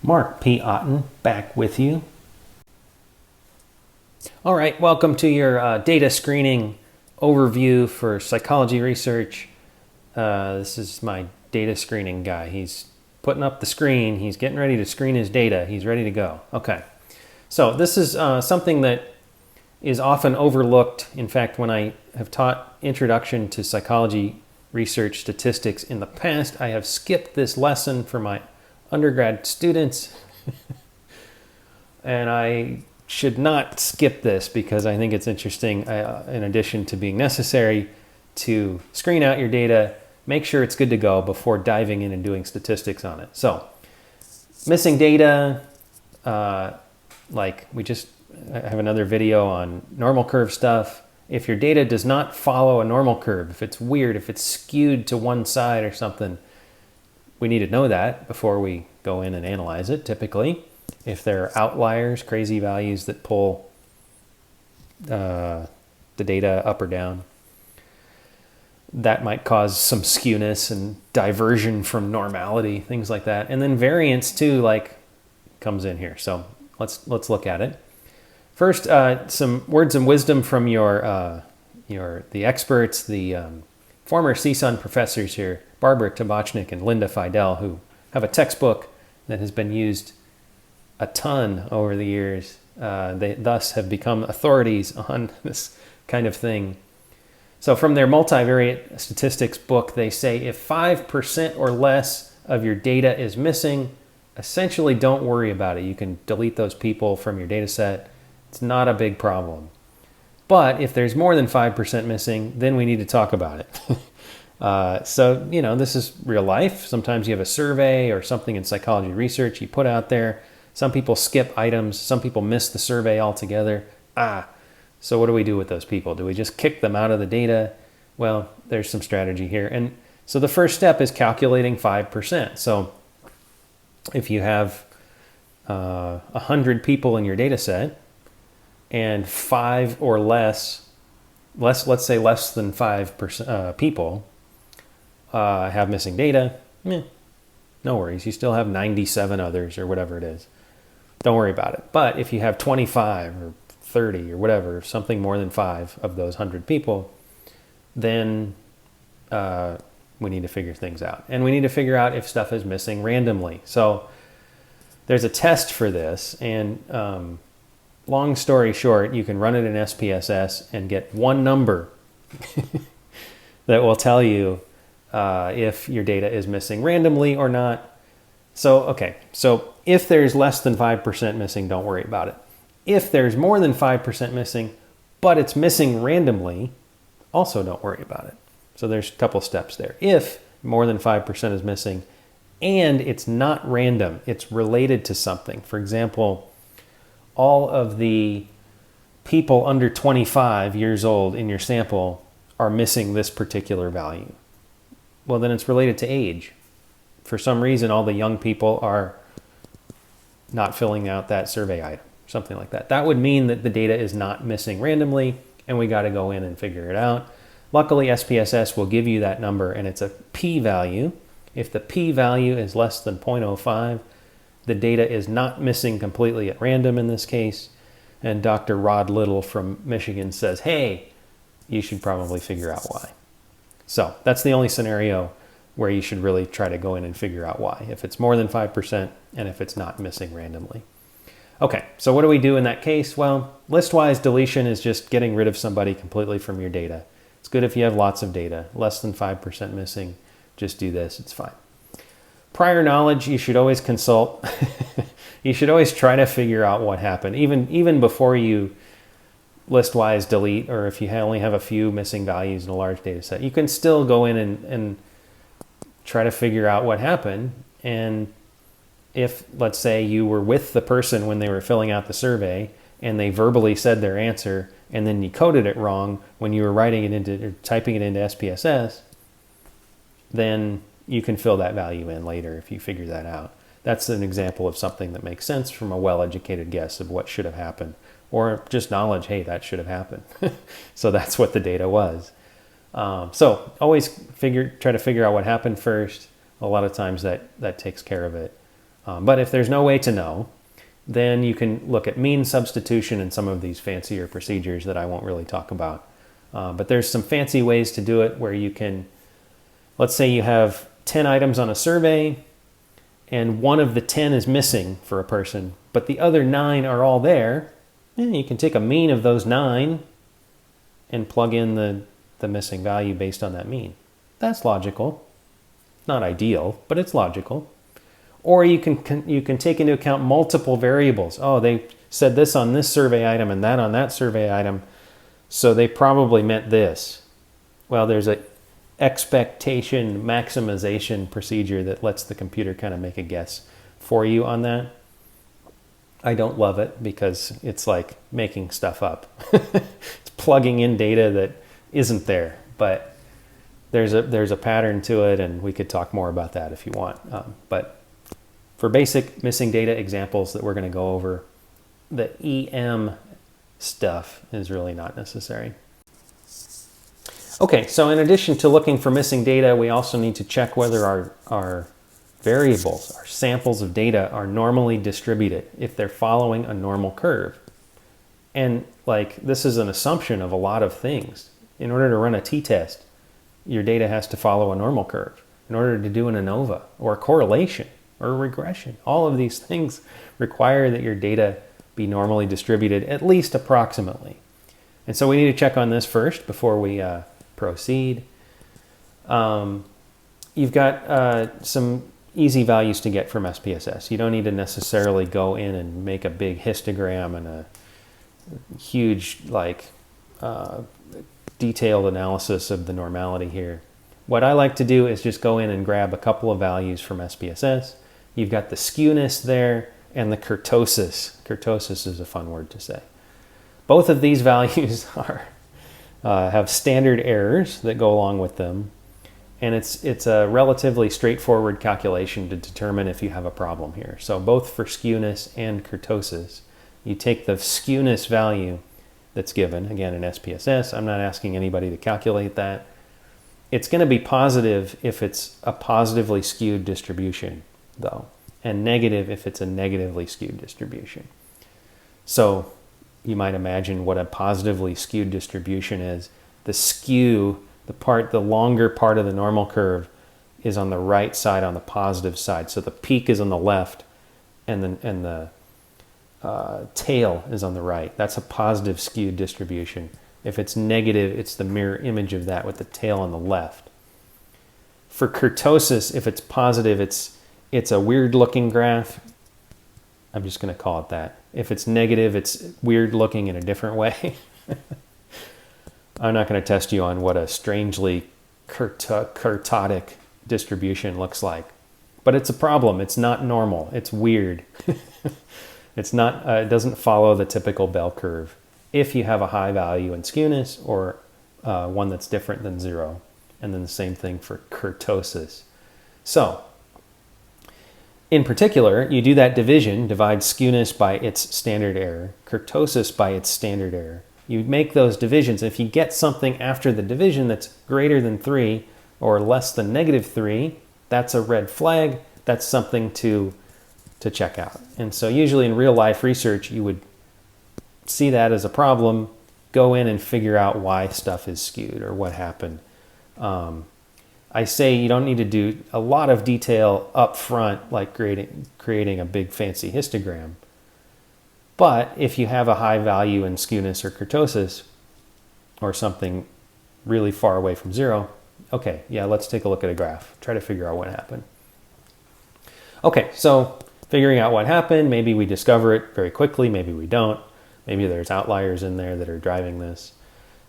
Mark P. Otten back with you. All right, welcome to your data screening overview for psychology research. This is my data screening guy. He's putting up the screen. He's getting ready to screen his data. He's ready to go. Okay, so this is something that is often overlooked. In fact, when I have taught Introduction to Psychology Research Statistics in the past, I have skipped this lesson for my undergrad students. And I should not skip this because I think it's interesting, in addition to being necessary, to screen out your data, make sure it's good to go before diving in and doing statistics on it. So, missing data, like we just have another video on normal curve stuff. If your data does not follow a normal curve, if it's weird, if it's skewed to one side or something, we need to know that before we go in and analyze it, typically. If there are outliers, crazy values that pull the data up or down, that might cause some skewness and diversion from normality, things like that. And then variance too, like, comes in here. So let's look at it. First, some words of wisdom from the experts, the former CSUN professors here, Barbara Tabachnik and Linda Fidel, who have a textbook that has been used a ton over the years. They thus have become authorities on this kind of thing. So from their multivariate statistics book, they say if 5% or less of your data is missing, essentially don't worry about it. You can delete those people from your data set. It's not a big problem. But if there's more than 5% missing, then we need to talk about it. So, this is real life. Sometimes you have a survey or something in psychology research you put out there. Some people skip items. Some people miss the survey altogether. So what do we do with those people? Do we just kick them out of the data? Well, there's some strategy here. And so the first step is calculating 5%. So if you have 100 people in your data set and 5 or let's say less than 5% people have missing data, no worries. You still have 97 others or whatever it is. Don't worry about it. But if you have 25 or 30 or whatever, something more than 5 of those 100 people, then we need to figure things out. And we need to figure out if stuff is missing randomly. So there's a test for this. And long story short, you can run it in SPSS and get one number that will tell you if your data is missing randomly or not. So if there's less than 5% missing, don't worry about it. If there's more than 5% missing, but it's missing randomly, also don't worry about it. So there's a couple steps there. If more than 5% is missing and it's not random, it's related to something. For example, all of the people under 25 years old in your sample are missing this particular value. Well, then it's related to age. For some reason, all the young people are not filling out that survey item, something like that. That would mean that the data is not missing randomly, and we got to go in and figure it out. Luckily, SPSS will give you that number, and it's a p-value. If the p-value is less than 0.05, the data is not missing completely at random in this case. And Dr. Rod Little from Michigan says, hey, you should probably figure out why. So that's the only scenario where you should really try to go in and figure out why, if it's more than 5% and if it's not missing randomly. Okay, so what do we do in that case? Well, list-wise deletion is just getting rid of somebody completely from your data. It's good if you have lots of data. Less than 5% missing, just do this, it's fine. Prior knowledge, you should always consult. You should always try to figure out what happened, even before you list-wise delete, or if you only have a few missing values in a large data set. You can still go in and try to figure out what happened. And if, let's say, you were with the person when they were filling out the survey and they verbally said their answer and then you coded it wrong when you were writing it into or typing it into SPSS, then you can fill that value in later if you figure that out. That's an example of something that makes sense from a well-educated guess of what should have happened, or just knowledge, hey, that should have happened. So that's what the data was. So always try to figure out what happened first. A lot of times that takes care of it. But if there's no way to know, then you can look at mean substitution and some of these fancier procedures that I won't really talk about. But there's some fancy ways to do it where you can, let's say you have 10 items on a survey and one of the 10 is missing for a person, but the other 9 are all there. You can take a mean of those 9 and plug in the missing value based on that mean. That's logical. Not ideal, but it's logical. Or you can take into account multiple variables. Oh, they said this on this survey item and that on that survey item, so they probably meant this. Well, there's a expectation maximization procedure that lets the computer kind of make a guess for you on that. I don't love it because it's like making stuff up. It's plugging in data that isn't there, but there's a pattern to it, and we could talk more about that if you want. But for basic missing data examples that we're going to go over, the EM stuff is really not necessary. Okay, so in addition to looking for missing data, we also need to check whether our variables, our samples of data, are normally distributed, if they're following a normal curve. And like, this is an assumption of a lot of things. In order to run a t-test, your data has to follow a normal curve. In order to do an ANOVA or a correlation or a regression, all of these things require that your data be normally distributed, at least approximately. And so we need to check on this first before we proceed. You've got some easy values to get from SPSS. You don't need to necessarily go in and make a big histogram and a huge detailed analysis of the normality here. What I like to do is just go in and grab a couple of values from SPSS. You've got the skewness there and the kurtosis. Kurtosis is a fun word to say. Both of these values have standard errors that go along with them. And it's a relatively straightforward calculation to determine if you have a problem here. So both for skewness and kurtosis, you take the skewness value that's given, again in SPSS. I'm not asking anybody to calculate that. It's going to be positive if it's a positively skewed distribution, though, and negative if it's a negatively skewed distribution. So you might imagine what a positively skewed distribution is. The skew, the longer part of the normal curve, is on the right side, on the positive side. So the peak is on the left and the tail is on the right. That's a positive skewed distribution. If it's negative, it's the mirror image of that with the tail on the left. For kurtosis, if it's positive, it's a weird looking graph. I'm just going to call it that. If it's negative, it's weird looking in a different way. I'm not going to test you on what a strangely kurtotic distribution looks like. But it's a problem. It's not normal. It's weird. It's not. It doesn't follow the typical bell curve if you have a high value in skewness or one that's different than 0. And then the same thing for kurtosis. So in particular, you do that division, divide skewness by its standard error, kurtosis by its standard error. You make those divisions. If you get something after the division that's greater than 3 or less than -3, that's a red flag. That's something to check out. And so usually in real life research, you would see that as a problem, go in and figure out why stuff is skewed or what happened. I say you don't need to do a lot of detail up front, like creating a big fancy histogram. But if you have a high value in skewness or kurtosis or something really far away from 0, okay, yeah, let's take a look at a graph. Try to figure out what happened. Okay, so figuring out what happened, maybe we discover it very quickly, maybe we don't. Maybe there's outliers in there that are driving this.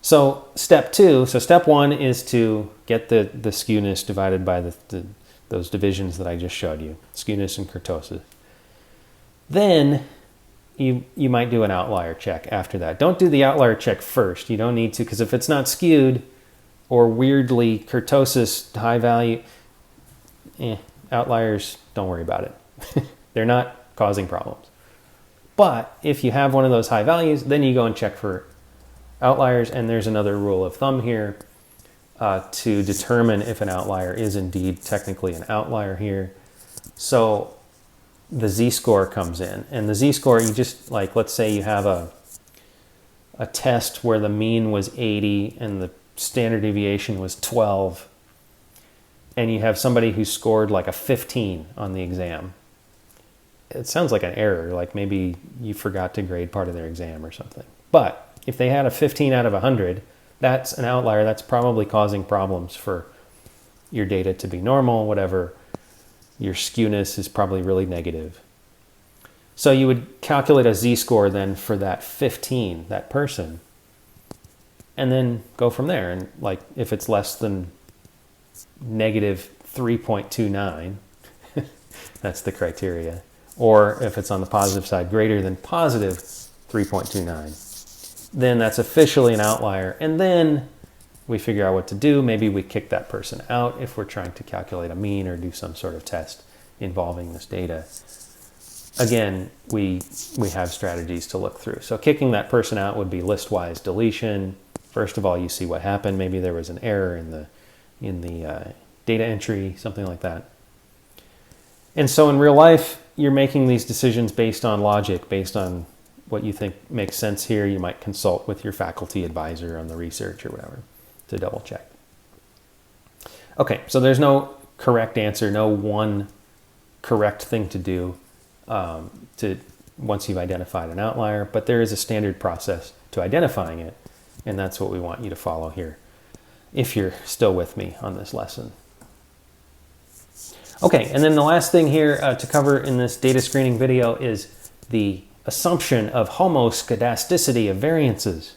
So step 1 is to get the skewness divided by those divisions that I just showed you, skewness and kurtosis. Then you might do an outlier check after that. Don't do the outlier check first. You don't need to, because if it's not skewed or weirdly kurtosis high value, outliers, don't worry about it. They're not causing problems. But if you have one of those high values, then you go and check for outliers, and there's another rule of thumb here to determine if an outlier is indeed technically an outlier here. So the z-score comes in. And the z-score, you just, like, let's say you have a test where the mean was 80 and the standard deviation was 12, and you have somebody who scored like a 15 on the exam. It sounds like an error, like maybe you forgot to grade part of their exam or something. But if they had a 15 out of 100, that's an outlier. That's probably causing problems for your data to be normal, whatever. Your skewness is probably really negative. So you would calculate a z-score then for that 15, that person, and then go from there. And like if it's less than negative 3.29, that's the criteria. Or if it's on the positive side, greater than positive 3.29, then that's officially an outlier. And then we figure out what to do. Maybe we kick that person out if we're trying to calculate a mean or do some sort of test involving this data. Again, we have strategies to look through. So kicking that person out would be list-wise deletion. First of all, you see what happened. Maybe there was an error in the data entry, something like that. And so in real life, you're making these decisions based on logic, based on what you think makes sense here. You might consult with your faculty advisor on the research or whatever to double check. Okay, so there's no correct answer, no one correct thing to do once you've identified an outlier, but there is a standard process to identifying it, and that's what we want you to follow here, if you're still with me on this lesson. Okay, and then the last thing here to cover in this data screening video is the assumption of homoscedasticity of variances.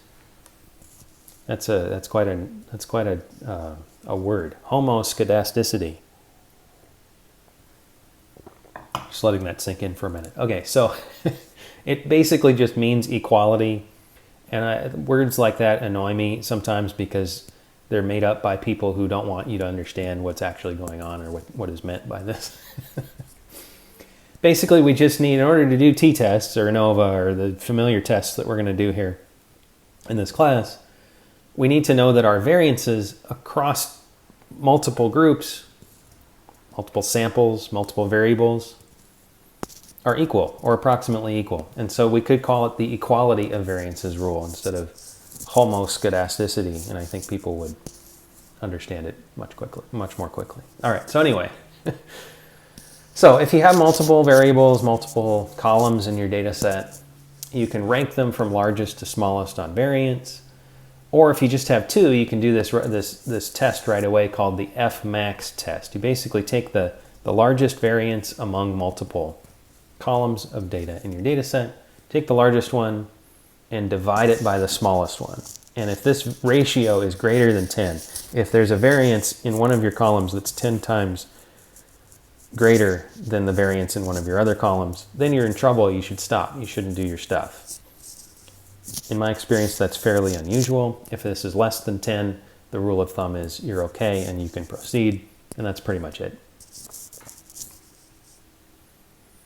That's quite a word, homoscedasticity. Just letting that sink in for a minute. Okay, so it basically just means equality, and words like that annoy me sometimes because they're made up by people who don't want you to understand what's actually going on or what is meant by this. Basically, we just need, in order to do t-tests or ANOVA or the familiar tests that we're going to do here in this class, we need to know that our variances across multiple groups, multiple samples, multiple variables, are equal or approximately equal. And so we could call it the equality of variances rule instead of homoscedasticity, and I think people would understand it much more quickly. All right, so anyway, so if you have multiple variables, multiple columns in your data set, you can rank them from largest to smallest on variance. Or if you just have two, you can do this test right away called the F-max test. You basically take the largest variance among multiple columns of data in your data set, take the largest one, and divide it by the smallest one. And if this ratio is greater than 10, if there's a variance in one of your columns that's 10 times greater than the variance in one of your other columns, then you're in trouble. You should stop. You shouldn't do your stuff. In my experience, that's fairly unusual. If this is less than 10, the rule of thumb is you're okay and you can proceed, and that's pretty much it.